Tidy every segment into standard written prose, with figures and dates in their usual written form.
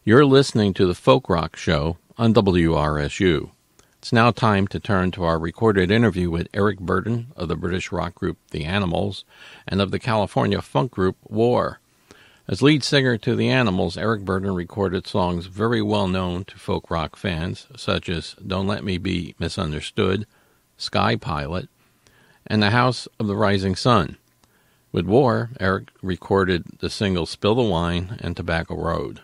You're listening to the Folk Rock Show on WRSU. It's now time to turn to our recorded interview with Eric Burdon of the British rock group The Animals and of the California funk group War. As lead singer to The Animals, Eric Burdon recorded songs very well known to folk rock fans, such as Don't Let Me Be Misunderstood, Sky Pilot, and The House of the Rising Sun. With War, Eric recorded the singles Spill the Wine and Tobacco Road.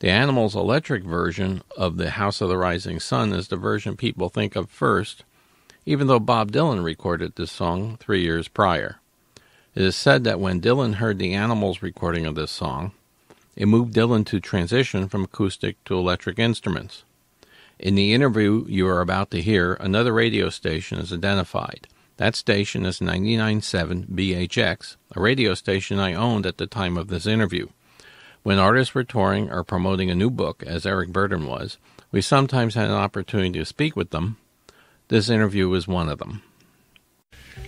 The Animals' electric version of The House of the Rising Sun is the version people think of first, even though Bob Dylan recorded this song 3 years prior. It is said that when Dylan heard the Animals' recording of this song, it moved Dylan to transition from acoustic to electric instruments. In the interview you are about to hear, another radio station is identified. That station is 99.7 WBHX, a radio station I owned at the time of this interview. When artists were touring or promoting a new book, as Eric Burdon was, we sometimes had an opportunity to speak with them. This interview was one of them.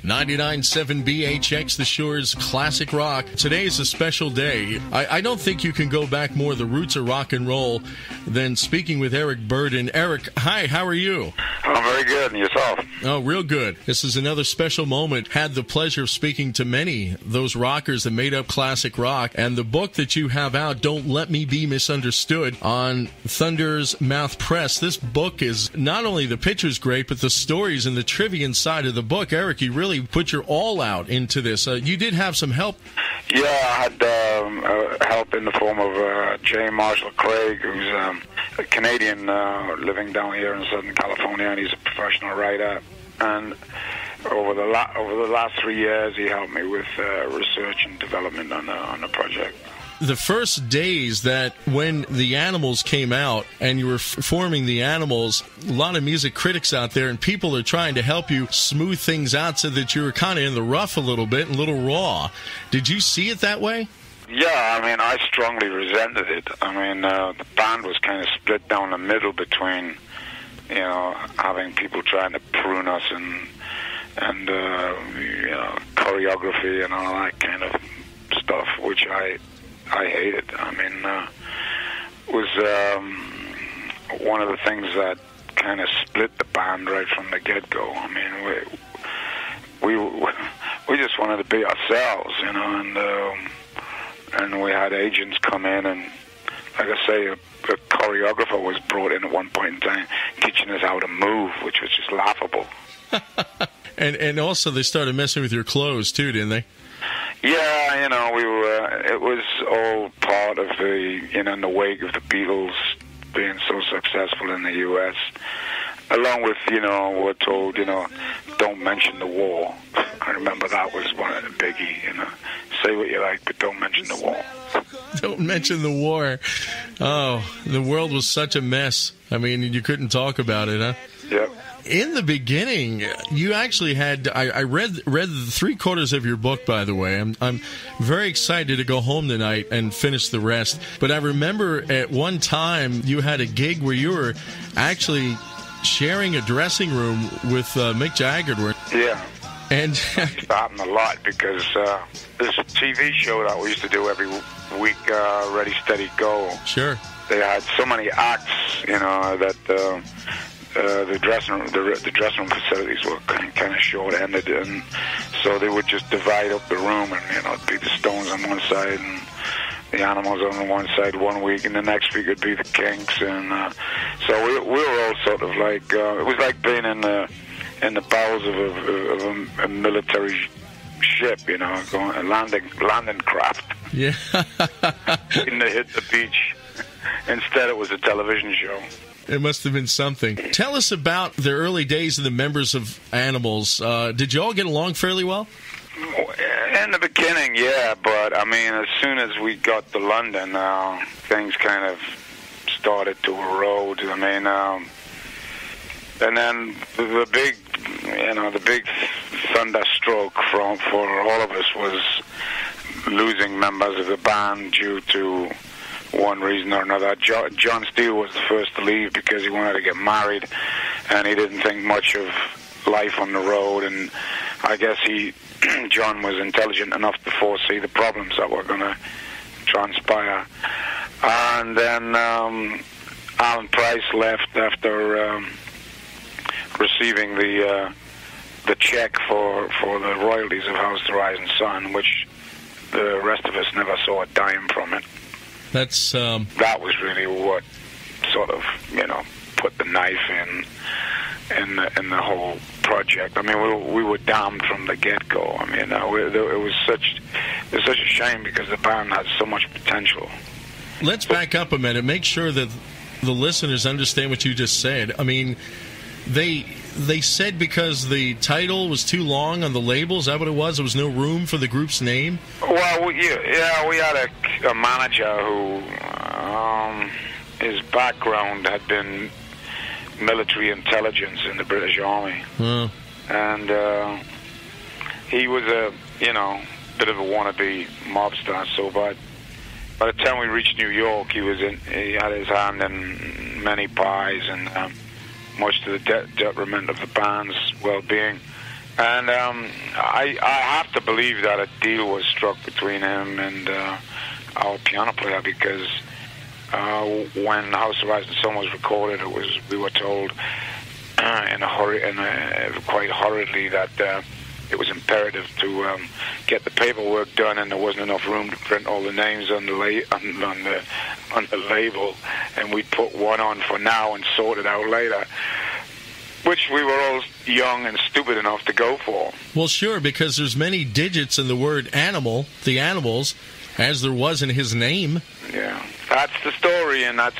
99.7 WBHX, the Shore's classic rock. Today is a special day. I don't think you can go back more the roots of rock and roll than speaking with Eric Burdon. Eric, hi, how are you? I'm very good, and yourself? Oh, real good. This is another special moment. Had the pleasure of speaking to many those rockers that made up classic rock, and the book that you have out, Don't Let Me Be Misunderstood, on Thunder's Mouth Press. This book is not only the pictures great, but the stories and the trivia inside of the book. Eric, you really put your all out into this. You did have some help. Yeah, I had help in the form of J. Marshall Craig, who's a Canadian living down here in Southern California, and he's a professional writer. And over the last 3 years, he helped me with research and development on the project. The first days that when The Animals came out and you were forming The Animals, a lot of music critics out there and people are trying to help you smooth things out so that you were kind of in the rough a little bit and a little raw. Did you see it that way? Yeah, I mean, I strongly resented it. I mean, the band was kind of split down the middle between, you know, having people trying to prune us and you know, choreography and all that kind of stuff, which I hated. I mean, was one of the things that kind of split the band right from the get-go. I mean, we just wanted to be ourselves, you know, and we had agents come in, and like I say, a choreographer was brought in at one point in time teaching us how to move, which was just laughable. and also they started messing with your clothes too, didn't they? Yeah, you know, it was all part of the, you know, in the wake of the Beatles being so successful in the U.S., along with, you know, we're told, you know, don't mention the war. I remember that was one of the biggie, you know, say what you like, but don't mention the war. Don't mention the war. Oh, the world was such a mess. I mean, you couldn't talk about it, huh? Yep. In the beginning, you actually had, I read the 3/4 of your book, by the way. I'm very excited to go home tonight and finish the rest. But I remember at one time you had a gig where you were actually sharing a dressing room with Mick Jagger. Yeah. And it happened a lot because this TV show that we used to do every week, Ready, Steady, Go. Sure. They had so many acts, you know, that the dressing room facilities were kind of short-ended, and so they would just divide up the room, and, you know, it'd be the Stones on one side and the Animals on one side one week, and the next week it'd be the Kinks, and so we were all sort of like it was like being in the bowels of a military ship, you know, going landing craft. Yeah. Waiting to hit the beach. Instead, it was a television show. It must have been something. Tell us about the early days of the members of Animals. Did you all get along fairly well? In the beginning, yeah, but I mean, as soon as we got to London, things kind of started to erode. I mean, and then the big thunderstroke for all of us was losing members of the band due to one reason or another. John Steele was the first to leave because he wanted to get married, and he didn't think much of life on the road, and I guess John was intelligent enough to foresee the problems that were going to transpire. And then Alan Price left after receiving the check for the royalties of House to Rising Sun, which the rest of us never saw a dime from it. That's that was really what sort of, put the knife in the whole project. I mean, we were damned from the get-go. I mean, it was such a shame because the band had so much potential. Let's back up a minute. Make sure that the listeners understand what you just said. I mean, they said because the title was too long on the label. Is that what it was? There was no room for the group's name? Well, we had a manager who his background had been military intelligence in the British Army. And he was a bit of a wannabe mobster. So by the time we reached New York, he had his hand in many pies, and much to the detriment of the band's well-being. And I have to believe that a deal was struck between him and our piano player, because when House of Rising Sun was recorded, we were told in a hurry, quite hurriedly, that it was imperative to get the paperwork done, and there wasn't enough room to print all the names on the label, and we'd put one on for now and sort it out later, which we were all young and stupid enough to go for. Well, sure, because there's many digits in the word animal, the animals, as there was in his name. Yeah, that's the story, and that's,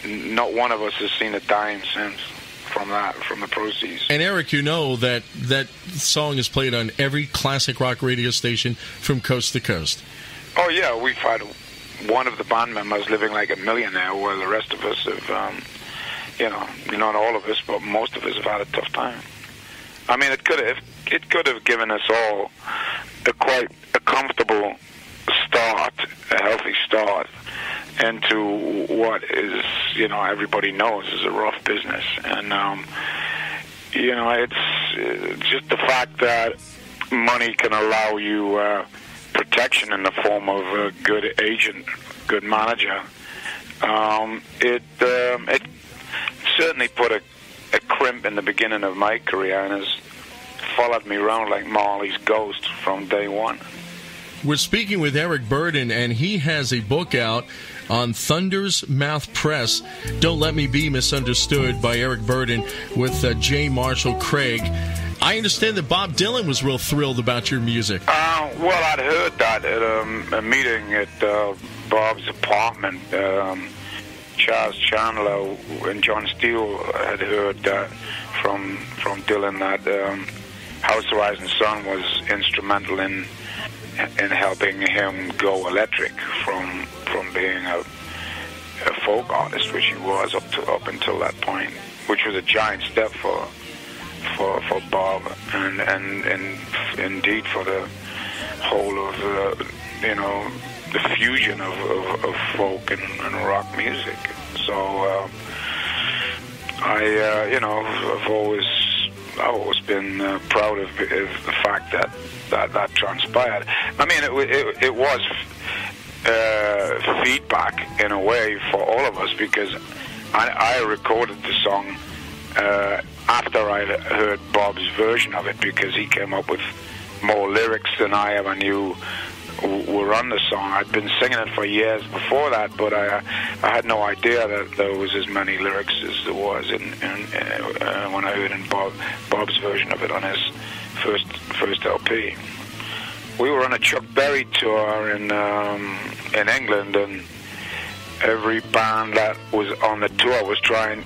not one of us has seen a dime since from the proceeds. And Eric, that song is played on every classic rock radio station from coast to coast. Oh yeah, we've had one of the band members living like a millionaire, while the rest of us have, not all of us, but most of us have had a tough time. I mean, it could have given us all quite a comfortable start, a healthy start into what is, everybody knows is a rough business. And, it's just the fact that money can allow you protection in the form of a good agent, good manager. It certainly put a crimp in the beginning of my career, and has followed me around like Marley's ghost from day one. We're speaking with Eric Burdon, and he has a book out on Thunder's Mouth Press, Don't Let Me Be Misunderstood, by Eric Burdon, with J. Marshall Craig. I understand that Bob Dylan was real thrilled about your music. Well, I'd heard that at a meeting at Bob's apartment. Charles Chandler and John Steele had heard from Dylan that House of Rising Sun was instrumental in helping him go electric from being a folk artist, which he was up until that point, which was a giant step for Bob, and indeed for the whole of the fusion of folk and rock music. So I've always been proud of the fact that transpired. I mean, it was feedback in a way for all of us, because I recorded the song after I heard Bob's version of it, because he came up with more lyrics than I ever knew were on the song. I'd been singing it for years before that, but I had no idea that there was as many lyrics as there was when I heard in Bob's version of it on his first LP. We were on a Chuck Berry tour in England, and every band that was on the tour was trying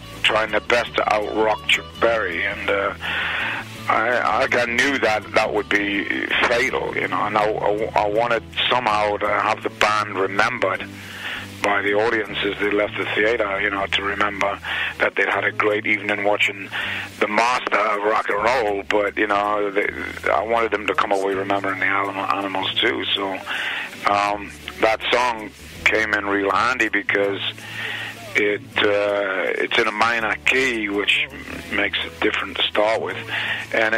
their best to out-rock Chuck Berry, and I knew that would be fatal, and I wanted somehow to have the band remembered by the audience as they left the theater, to remember that they'd had a great evening watching the master of rock and roll, but, I wanted them to come away remembering the Animals too, so that song came in real handy, because it's in a minor key, which makes it different to start with, and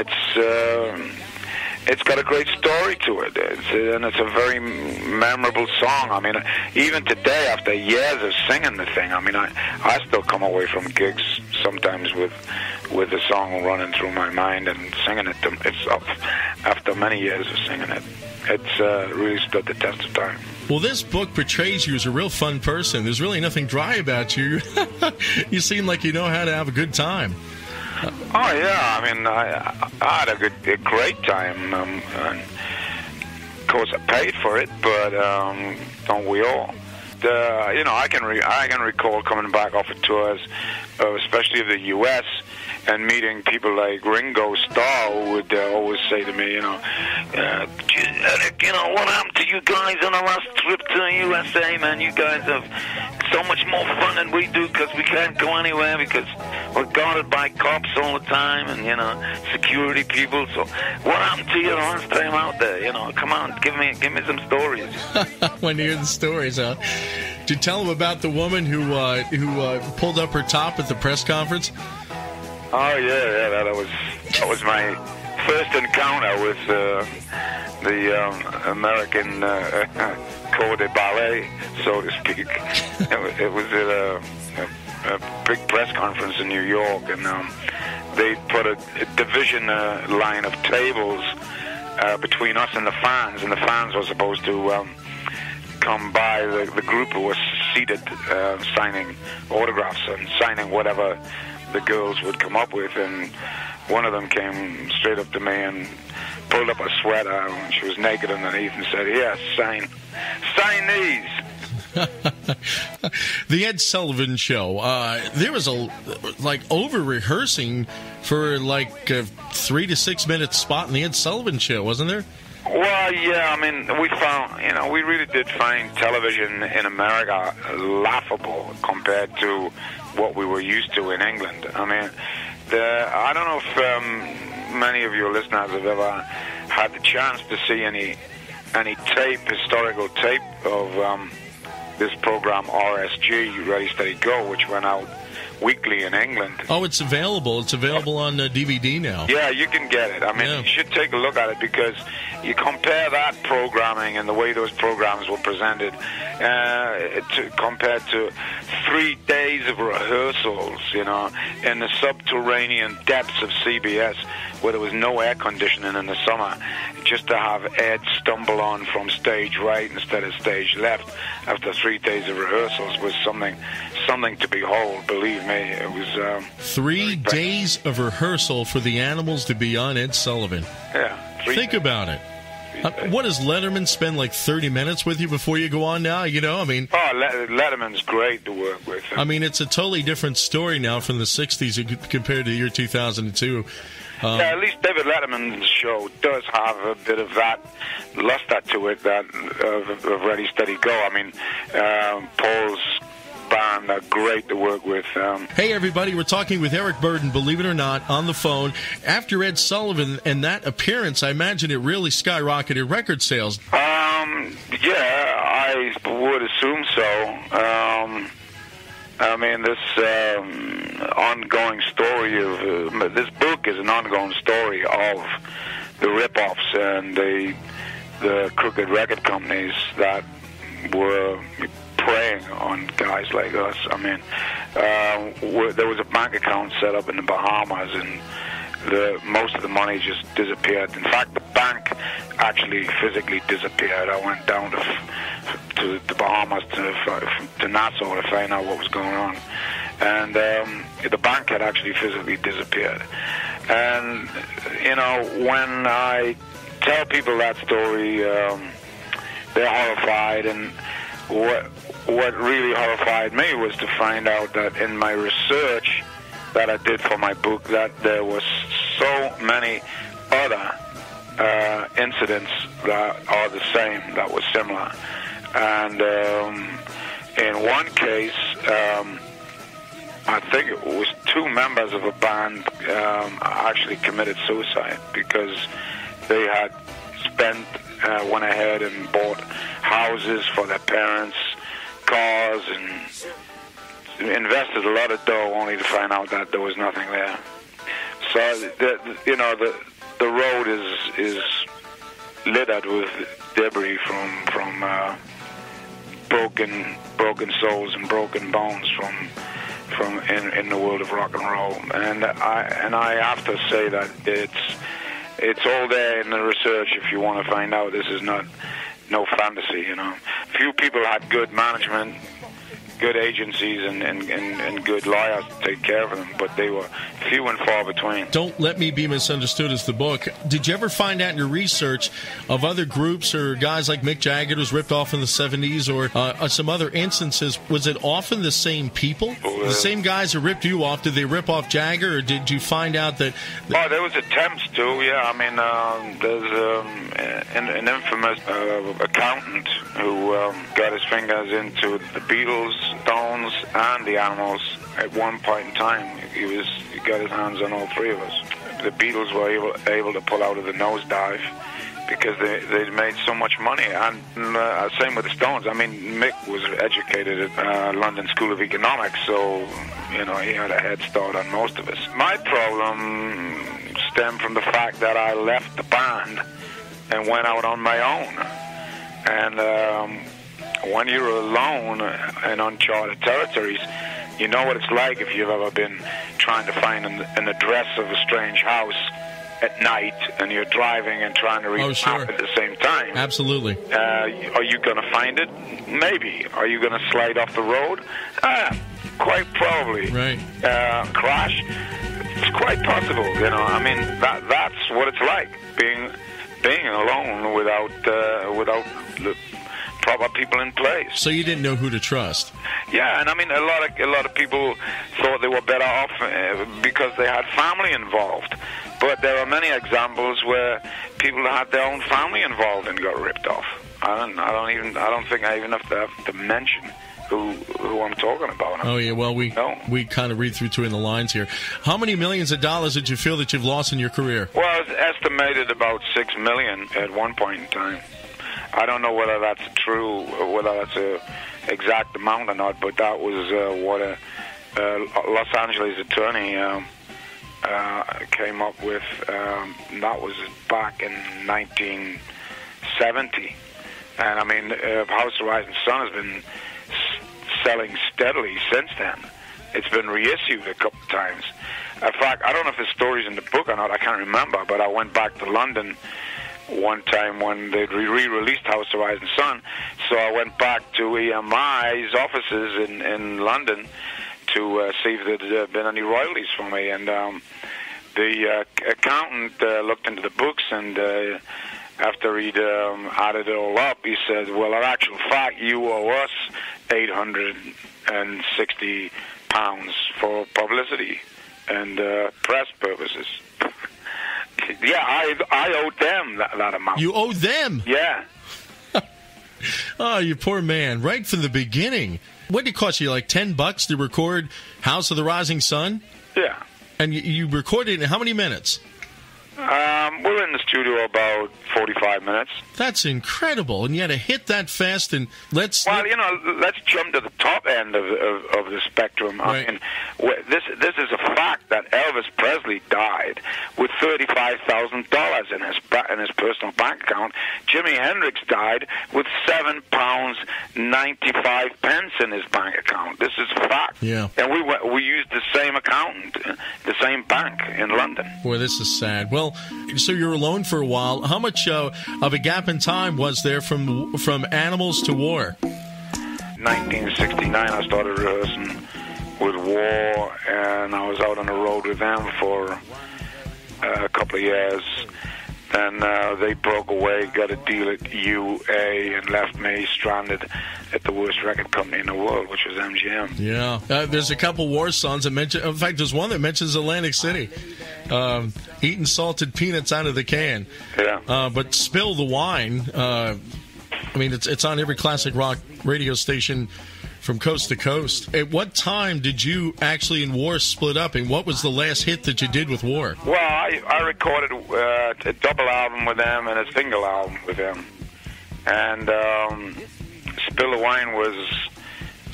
it's got a great story to it. It's a very memorable song. I mean, even today, after years of singing the thing, I mean, I still come away from gigs sometimes with the song running through my mind and singing it. It's up after many years of singing it. It's really stood the test of time. Well, this book portrays you as a real fun person. There's really nothing dry about you. You seem like you know how to have a good time. Oh, yeah. I mean, I had a great time. And of course, I paid for it, but don't we all? I can recall coming back off of tours, especially of the U.S., and meeting people like Ringo Starr, who would always say to me, what happened to you guys on the last trip to the USA, man? You guys have so much more fun than we do because we can't go anywhere because we're guarded by cops all the time and, security people. So what happened to you the last time out there? Come on, give me some stories. When you hear the stories, huh? Did you tell them about the woman who pulled up her top at the press conference? Oh yeah, that was my first encounter with the American corps de ballet, so to speak. It was at a big press conference in New York, and they put a division line of tables between us and the fans were supposed to come by the group who was seated signing autographs and signing whatever the girls would come up with, and one of them came straight up to me and pulled up a sweater, and she was naked underneath, and said, "Yes, sign these." The Ed Sullivan Show. There was over-rehearsing for a 3 to 6 minute spot in the Ed Sullivan Show, wasn't there? Well, yeah, I mean, we really did find television in America laughable compared to what we were used to in England. I mean, I don't know if many of your listeners have ever had the chance to see any historical tape of this program RSG, Ready, Steady, Go, which went out weekly in England. Oh, it's available. It's available on DVD now. Yeah, you can get it. I mean, You should take a look at it because you compare that programming and the way those programs were presented compared to 3 days of rehearsals, in the subterranean depths of CBS where there was no air conditioning in the summer, just to have Ed stumble on from stage right instead of stage left after 3 days of rehearsals was something to behold, believe me. It was 3 days of rehearsal for the Animals to be on Ed Sullivan. Yeah. Think about it. What does Letterman spend 30 minutes with you before you go on now? I mean... Oh, Letterman's great to work with. I mean, it's a totally different story now from the 60s compared to the year 2002. Yeah, at least David Letterman's show does have a bit of that luster to it, of Ready, Steady, Go. I mean, Paul's band are great to work with. Hey, everybody, we're talking with Eric Burdon, believe it or not, on the phone. After Ed Sullivan and that appearance, I imagine it really skyrocketed record sales. Yeah, I would assume so. I mean, this ongoing story of this book is an ongoing story of the rip-offs and the crooked record companies that were preying on guys like us. I mean, there was a bank account set up in the Bahamas, and most of the money just disappeared. In fact, the bank actually physically disappeared. I went down to the Bahamas to Nassau to find out what was going on, and the bank had actually physically disappeared. And when I tell people that story, they're horrified. And what really horrified me was to find out that in my research that I did for my book, that there was so many other incidents that are the same, that were similar. And in one case, I think it was 2 members of a band actually committed suicide because they had went ahead and bought houses for their parents, cars, and invested a lot of dough only to find out that there was nothing there. So the road is littered with debris from broken souls and broken bones from in the world of rock and roll. And I have to say that it's all there in the research if you want to find out. This is no fantasy, you know. Few people had good management, good agencies, and good lawyers to take care of them, but they were few and far between. Don't Let Me Be Misunderstood is the book. Did you ever find out in your research of other groups or guys like Mick Jagger who was ripped off in the 70s or some other instances? Was it often the same people? The same guys who ripped you off? Did they rip off Jagger, or did you find out that... Oh, there was attempts to, yeah. I mean, there's an infamous accountant who got his fingers into the Beatles, Stones, and the Animals at one point in time. He got his hands on all three of us. The Beatles were able to pull out of the nosedive because they'd made so much money. And same with the Stones. I mean, Mick was educated at London School of Economics, so, you know, he had a head start on most of us. My problem stemmed from the fact that I left the band and went out on my own. And when you're alone in uncharted territories, you know what it's like if you've ever been trying to find an address of a strange house at night and you're driving and trying to read the map at the same time. Absolutely. Are you going to find it? Maybe. Are you going to slide off the road? Quite probably. Right. Crash? It's quite possible, you know. I mean, that's what it's like, being alone without the proper people in place. So you didn't know who to trust. Yeah, and I mean, a lot of people thought they were better off because they had family involved. But there are many examples where people had their own family involved and got ripped off. I don't think I even have to mention who I'm talking about. Oh yeah, well we kind of read through between the lines here. How many millions of dollars did you feel that you've lost in your career? Well, it's estimated about $6 million at one point in time. I don't know whether that's true, whether that's a exact amount or not, but that was what a Los Angeles attorney came up with. That was back in 1970. And I mean, House of Rising Sun has been selling steadily since then. It's been reissued a couple of times. In fact, I don't know if the story's in the book or not, I can't remember, but I went back to London one time when they re-released House of Rising Sun, so I went back to EMI's offices in London to see if there had been any royalties for me, and the accountant looked into the books, and after he'd added it all up, he said, well, in actual fact, you owe us £860 for publicity and press purposes. Yeah, I owed them that amount. You owed them? Yeah. Oh, you poor man. Right from the beginning. What did it cost you, like $10 to record House of the Rising Sun? Yeah. And you recorded it in how many minutes? We're in the studio about 45 minutes. That's incredible. And you had to hit that fast, and let's jump to the top end of the spectrum. Right. I mean, this is a fact that Elvis Presley died with $35,000 in his personal bank account. Jimi Hendrix died with £7.95 in his bank account. This is a fact. Yeah. And we used the same accountant, the same bank in London. Boy, this is sad. Well, so you were alone for a while. How much of a gap in time was there from Animals to War? 1969, I started rehearsing with War, and I was out on the road with them for a couple of years. Then they broke away, got a deal at UA, and left me stranded at the worst record company in the world, which was MGM. Yeah. There's a couple War songs that mention... In fact, there's one that mentions Atlantic City. Eating salted peanuts out of the can. Yeah. But Spill the Wine, I mean, it's on every classic rock radio station from coast to coast. At what time did you actually in War split up, and what was the last hit that you did with War? Well, I recorded a double album with them and a single album with them. And Spill the Wine was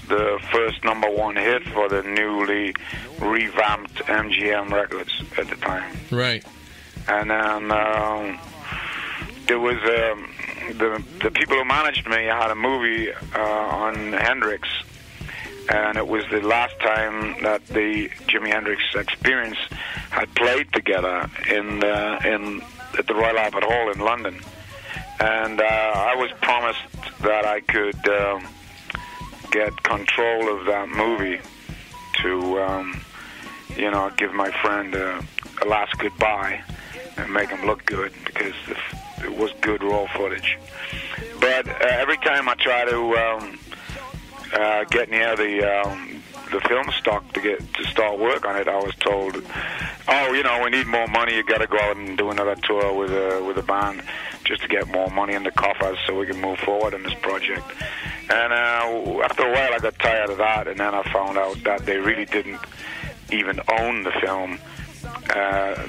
the first #1 hit for the newly revamped MGM records at the time. Right. And then there was the people who managed me had a movie on Hendrix, and it was the last time that the Jimi Hendrix Experience had played together at the Royal Albert Hall in London. And I was promised that I could get control of that movie to, give my friend a last goodbye and make him look good, because it was good raw footage. But every time I try to get near the film stock to start work on it, I was told, we need more money. You got to go out and do another tour with a band just to get more money in the coffers so we can move forward in this project. And after a while, I got tired of that, and then I found out that they really didn't even own the film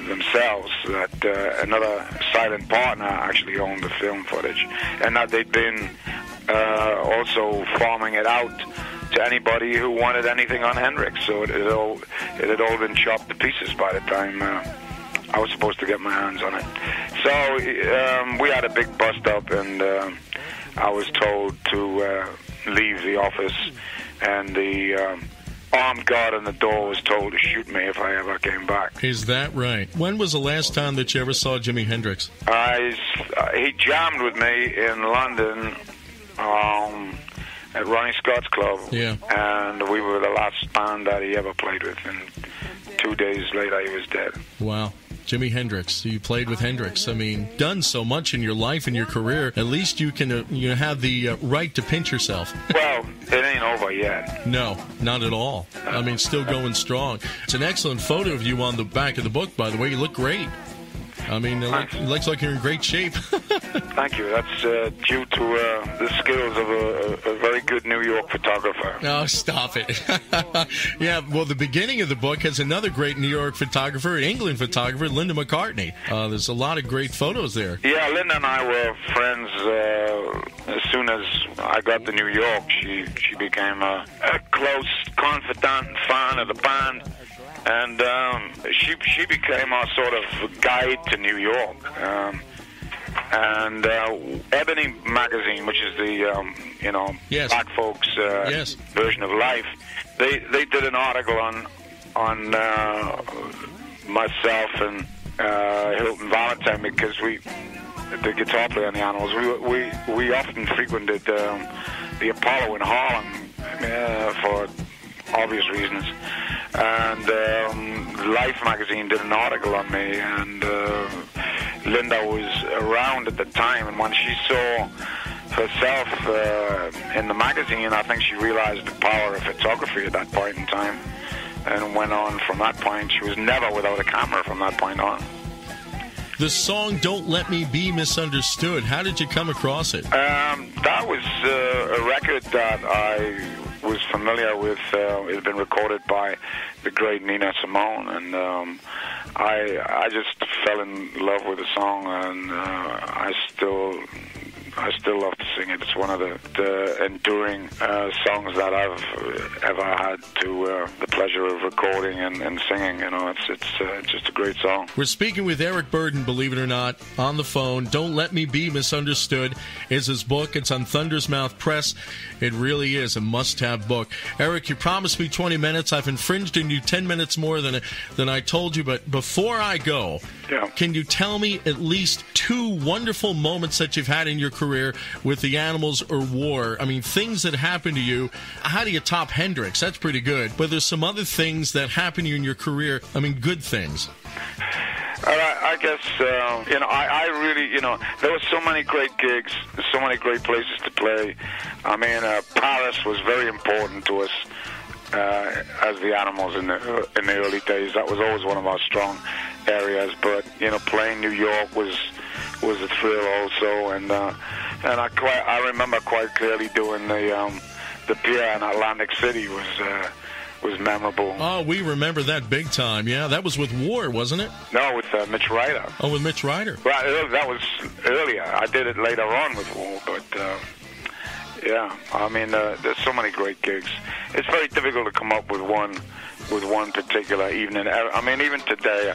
themselves, that another silent partner actually owned the film footage, and that they'd been also farming it out to anybody who wanted anything on Hendrix. So it had all been chopped to pieces by the time I was supposed to get my hands on it. So we had a big bust-up, and I was told to leave the office, and the armed guard on the door was told to shoot me if I ever came back. Is that right? When was the last time that you ever saw Jimi Hendrix? He jammed with me in London at Ronnie Scott's club, and we were the last band that he ever played with, and 2 days later he was dead. Wow. Jimi Hendrix. You played with Hendrix. I mean, done so much in your life and your career. At least you can have the right to pinch yourself. Well, it ain't over yet. No, not at all. I mean, still going strong. It's an excellent photo of you on the back of the book, by the way. You look great. I mean, it looks like you're in great shape. Thank you. That's due to the skills of a very good New York photographer. Oh, stop it. Yeah, well, the beginning of the book has another great New York photographer, England photographer, Linda McCartney. There's a lot of great photos there. Yeah, Linda and I were friends. As soon as I got to New York, she became a close, confidant fan of the band. And she became our sort of guide to New York. And Ebony magazine, which is the black folks version of Life, they did an article on myself and Hilton Valentine, because the guitar player in the Animals, we often frequented the Apollo in Harlem for obvious reasons. And Life magazine did an article on me, and Linda was around at the time, and when she saw herself in the magazine, I think she realized the power of photography at that point in time, and went on from that point. She was never without a camera from that point on. The song Don't Let Me Be Misunderstood, how did you come across it? That was a record that I was familiar with. It had been recorded by the great Nina Simone, and I just fell in love with the song, and I still love to sing it. It's one of the enduring songs that I've ever had the pleasure of recording and singing. It's just a great song. We're speaking with Eric Burdon, believe it or not, on the phone. Don't Let Me Be Misunderstood is his book. It's on Thunder's Mouth Press. It really is a must-have book. Eric, you promised me 20 minutes. I've infringed on you 10 minutes more than I told you. But before I go, can you tell me at least 2 wonderful moments that you've had in your career with the Animals or War? I mean, things that happened to you. How do you top Hendrix? That's pretty good. But there's some other things that happened to you in your career. I mean, good things. I guess, I really, there were so many great gigs, so many great places to play. I mean, Paris was very important to us as the Animals in the early days. That was always one of our strong areas. But, playing New York was a thrill also. And I remember quite clearly doing the pier in Atlantic City was memorable. Oh, we remember that big time. Yeah, that was with War, wasn't it? No, with Mitch Ryder. Oh, with Mitch Ryder. Right, that was earlier. I did it later on with War, but I mean, there's so many great gigs. It's very difficult to come up with one with one particular evening. I mean, even today,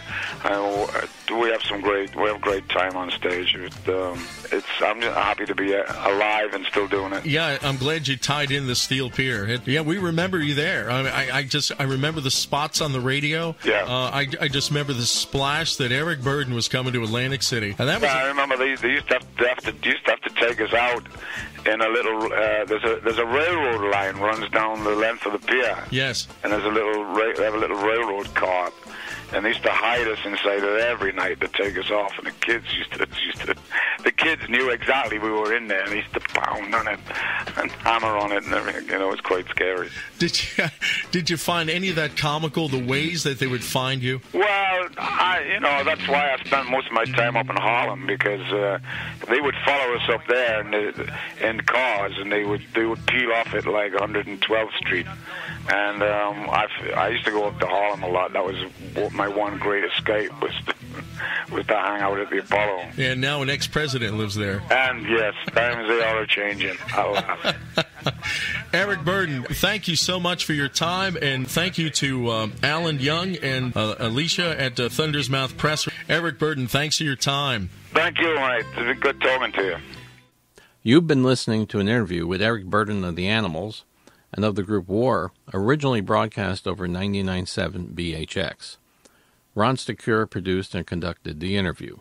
we have great time on stage. I'm just happy to be alive and still doing it. Yeah, I'm glad you tied in the Steel Pier. We remember you there. I remember the spots on the radio. Yeah. I just remember the splash that Eric Burdon was coming to Atlantic City, and that was. I remember they used to have to take us out in a little. There's a railroad line runs down the length of the pier. Yes. And there's they have a little railroad cart. And they used to hide us inside it every night to take us off. And the kids the kids knew exactly we were in there. And they used to pound on it and hammer on it and everything. You know, it was quite scary. Did you find any of that comical, the ways that they would find you? Well, that's why I spent most of my time up in Harlem, because they would follow us up there in cars, and they would peel off at like 112th Street. And I used to go up to Harlem a lot. That was my one great escape, was to hang out at the Apollo. And now an ex-president lives there. And yes, times they are changing. I laugh. Eric Burdon, thank you so much for your time, and thank you to Alan Young and Alicia at Thunder's Mouth Press. Eric Burdon, thanks for your time. Thank you, mate. It's been good talking to you. You've been listening to an interview with Eric Burdon of the Animals and of the group War, originally broadcast over 99.7 BHX. Ron Stekeur produced and conducted the interview.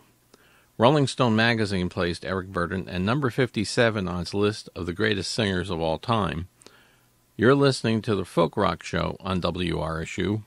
Rolling Stone magazine placed Eric Burdon at number 57 on its list of the greatest singers of all time. You're listening to the Folk Rock Show on WRSU.